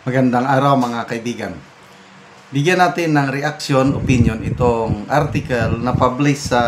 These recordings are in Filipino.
Magandang araw mga kaibigan. Bigyan natin ng reaction, opinion itong article na publish sa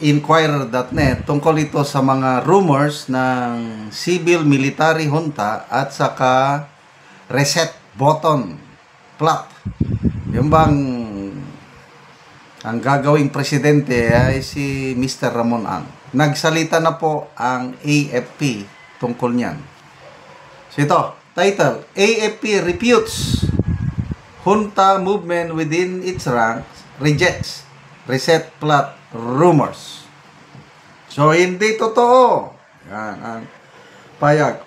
Inquirer.net tungkol ito sa mga rumors ng civil military junta at saka reset button plot. Yung bang ang gagawing presidente ay si Mr. Ramon Ang. Nagsalita na po ang AFP tungkol niyan. So ito, title, AFP refutes junta movement within its ranks, rejects reset plot rumors. So, hindi totoo. Yan ang payag.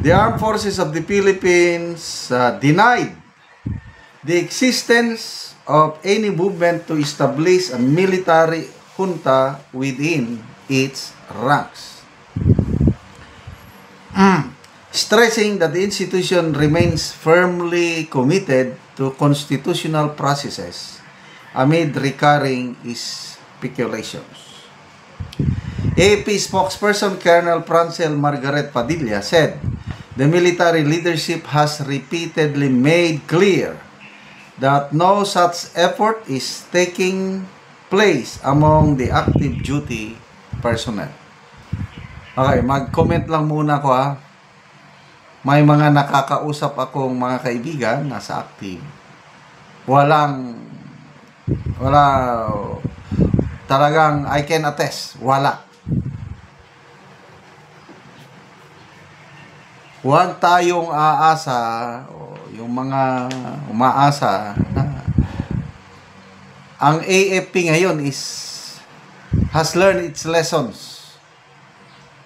The Armed Forces of the Philippines denied the existence of any movement to establish a military junta within its ranks. Stressing that the institution remains firmly committed to constitutional processes amid recurring speculations. AFP spokesperson Colonel Francel Margaret Padilla said the military leadership has repeatedly made clear that no such effort is taking place among the active duty personnel. Okay, mag-comment lang muna ko ha. May mga nakakausap akong mga kaibigan nasa active. Talagang I can attest, wala. Huwag tayong aasa o yung mga umaasa na ang AFP ngayon has learned its lessons.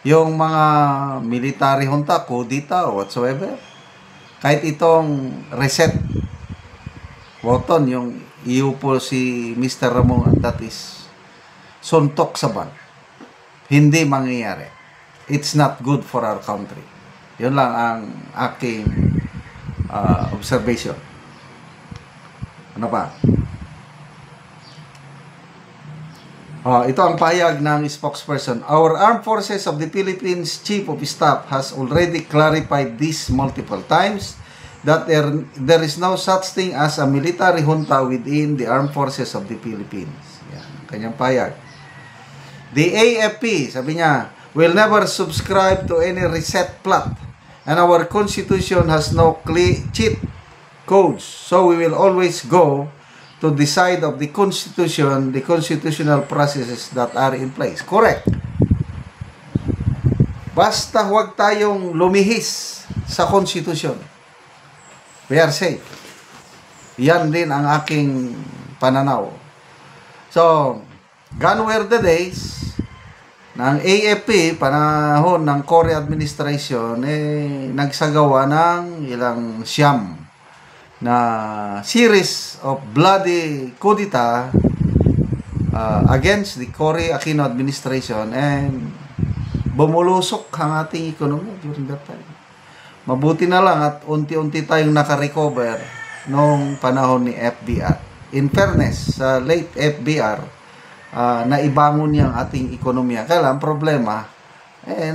Yung mga military junta, kudita o whatsoever, kahit itong reset button, yung iupo si Mr. Ramon, that is suntok sa ban. Hindi mangyayari. It's not good for our country. Yun lang ang aking observation. Ano pa? Ito ang pahayag ng spokesperson. Our Armed Forces of the Philippines Chief of Staff has already clarified this multiple times that there is no such thing as a military junta within the Armed Forces of the Philippines. Yan, kanyang pahayag. The AFP, sabi niya, will never subscribe to any reset plot and our Constitution has no cheat codes, so we will always go to the side of the Constitution, the constitutional processes that are in place. Correct. Basta huwag tayong lumihis sa Constitution. We are safe. Yan din ang aking pananaw. So, gone were the days ng AFP, panahon ng Cory administration, nagsagawa ng ilang siyam na series of bloody kudita against the Cory Aquino administration, and bumulusok ang ating ekonomiya during that time. Mabuti na lang at unti-unti tayong nakarecover noong panahon ni FBR. In fairness, sa late FBR, naibangon niya ang ating ekonomiya. Kaya lang, problema,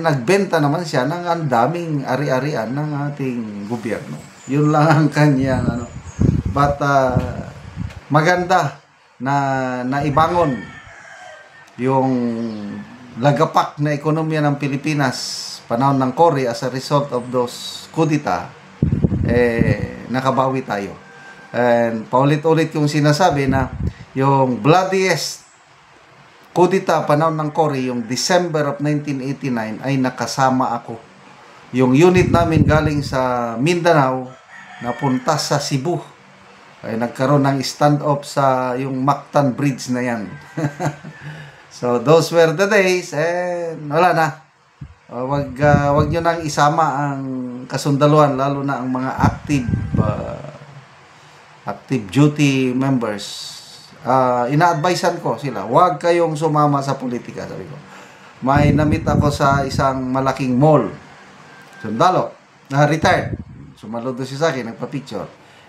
nagbenta naman siya ng ang daming ari-arian ng ating gobyerno. Yun lang ang kanyang But maganda na naibangon yung lagapak na ekonomiya ng Pilipinas panahon ng Cory as a result of those kudita. Nakabawi tayo. And paulit-ulit yung sinasabi na yung bloodiest kudita panahon ng Cory, yung December of 1989, ay nakasama ako. Yung unit namin galing sa Mindanao napunta sa Cebu. Ay nagkaroon ng stand-off sa yung Mactan Bridge na yan. So those were the days, and wala na. Wag nyo nang isama ang kasundaluhan, lalo na ang mga active duty members. Ina-advisean ko sila, wag kayong sumama sa politika, sabi ko. May namit ako sa isang malaking mall, sundalo, na retired. Sumaludo siya sa akin, nagpa-picture.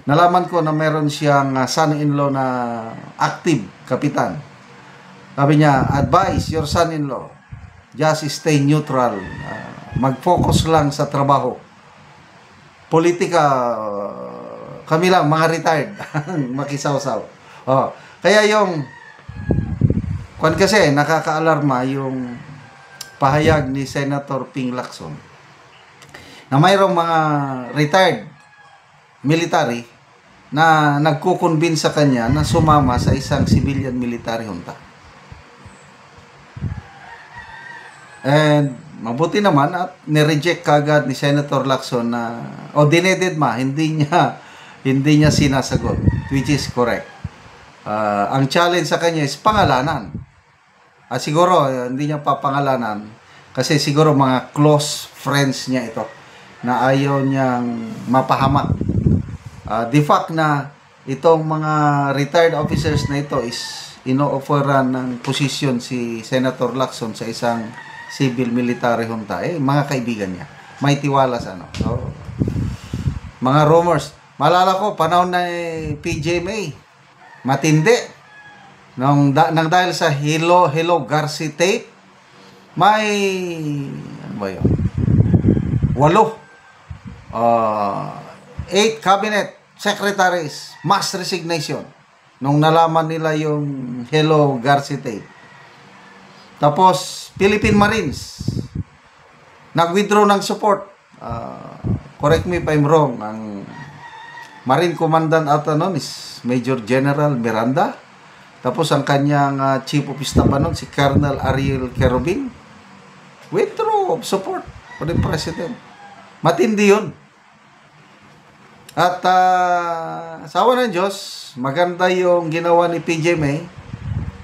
Nalaman ko na meron siyang son-in-law na active kapitan. Sabi niya, advise your son-in-law, just stay neutral. Mag-focus lang sa trabaho. politika, kami lang, mga retired, makisawsaw. Oh, kaya yung, kung kasi, nakakaalarma yung pahayag ni Senator Ping Lacson na mayroong mga retired military na nagkukonvince sa kanya na sumama sa isang civilian military junta. And mabuti naman at nireject kagad ni Senator Lacson na dinededma, hindi niya sinasagot, which is correct. Ang challenge sa kanya is pangalanan. Siguro hindi niya papangalanan kasi siguro mga close friends niya ito na ayaw niyang mapahamak. The fact na itong mga retired officers na ito is ino-offeran ng posisyon si Senator Lacson sa isang civil military junta, mga kaibigan niya. May tiwala sa ano. So, mga rumors. Malala ko, panahon na PGMA, matindi. Nang dahil sa Hello Garci tape, may, ano ba yun? 8 cabinet secretaries, mass resignation nung nalaman nila yung Hello Garci tape. Tapos, Philippine Marines nag-withdraw ng support. Correct me if I'm wrong. Ang Marine Commandant ata nun is Major General Miranda. Tapos, ang kanyang Chief of Staff nun, si Colonel Ariel Kerubin, withdraw of support for the President. Matindi yun. At sa awa ng Diyos, maganda yung ginawa ni PGMA.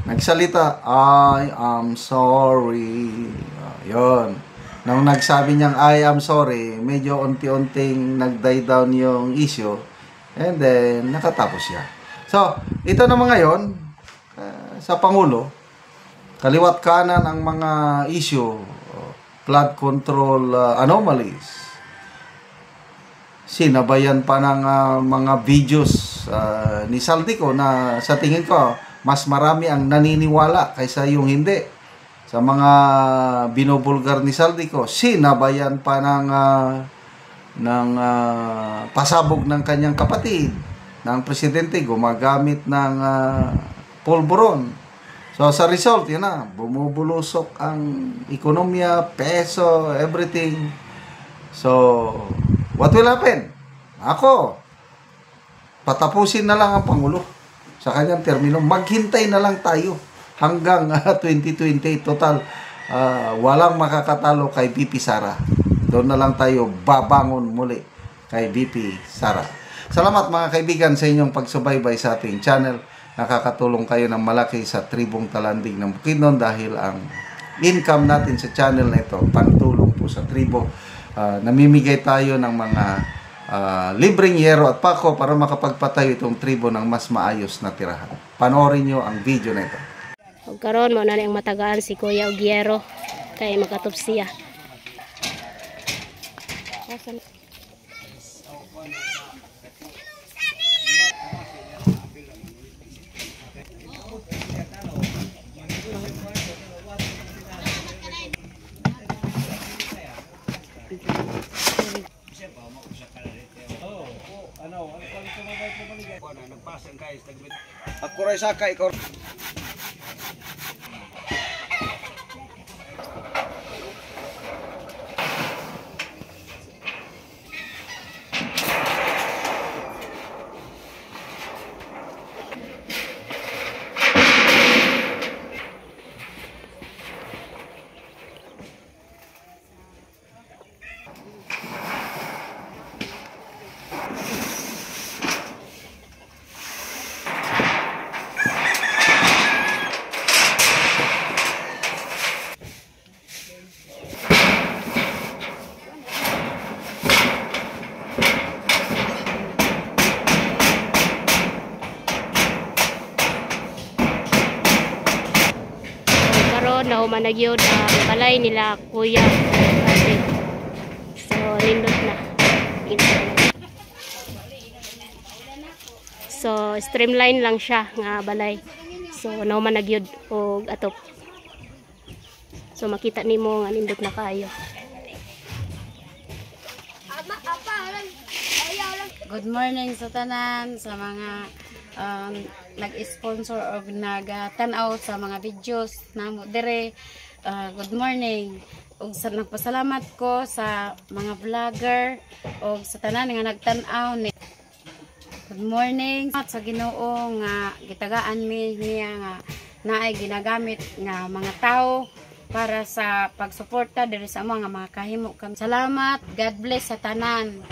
Nagsalita, I am sorry. Yun. Nung nagsabi niyang I am sorry, medyo unti-unting nag-die down yung issue. And then, nakatapos siya. So, ito naman ngayon, sa Pangulo, kaliwat kanan ang mga issue, flood control anomalies, sinabayan pa ng mga videos ni Saldico na sa tingin ko mas marami ang naniniwala kaysa yung hindi. Sa mga binubulgar ni Saldico, sinabayan pa ng pasabog ng kanyang kapatid, ng presidente, gumagamit ng pulburon. So sa result, yun na, bumubulusok ang ekonomiya, peso, everything. So, what will happen? Ako, patapusin na lang ang Pangulo sa kanyang termino. Maghintay na lang tayo hanggang 2028. Total, walang makakatalo kay VP Sara. Doon na lang tayo babangon muli kay VP Sara. Salamat mga kaibigan sa inyong pagsubaybay sa ating channel. Nakakatulong kayo ng malaki sa tribong Talandig ng Bukidnon dahil ang income natin sa channel na ito, pantulong po sa tribo. Namimigay tayo ng mga libreng yero at pako para makapagpatayo itong tribo ng mas maayos na tirahan. Panoorin nyo ang video na ito. Karon mo na yung matagaan si Kuya Ogiero kay makatupsiya. Ako rin sakay ko. Nahuman na gyud ang balay nila Kuya Patrick. So nindot na. So streamline lang siya nga balay. So nahuman na gyud og atop. So makita nimo nga nindot na kayo. Good morning sa tanan, sa mga nag-sponsor o nag-tanaw sa mga videos namo dire. Good morning. Ug sa nagpasalamat ko sa mga vlogger o sa tanan nga nagtanaw ni. Good morning sa Ginoo nga gitagaan mi niya nga naay ginagamit nga mga tao para sa pagsuporta diri sa mga kahimo kami. Salamat. God bless sa tanan.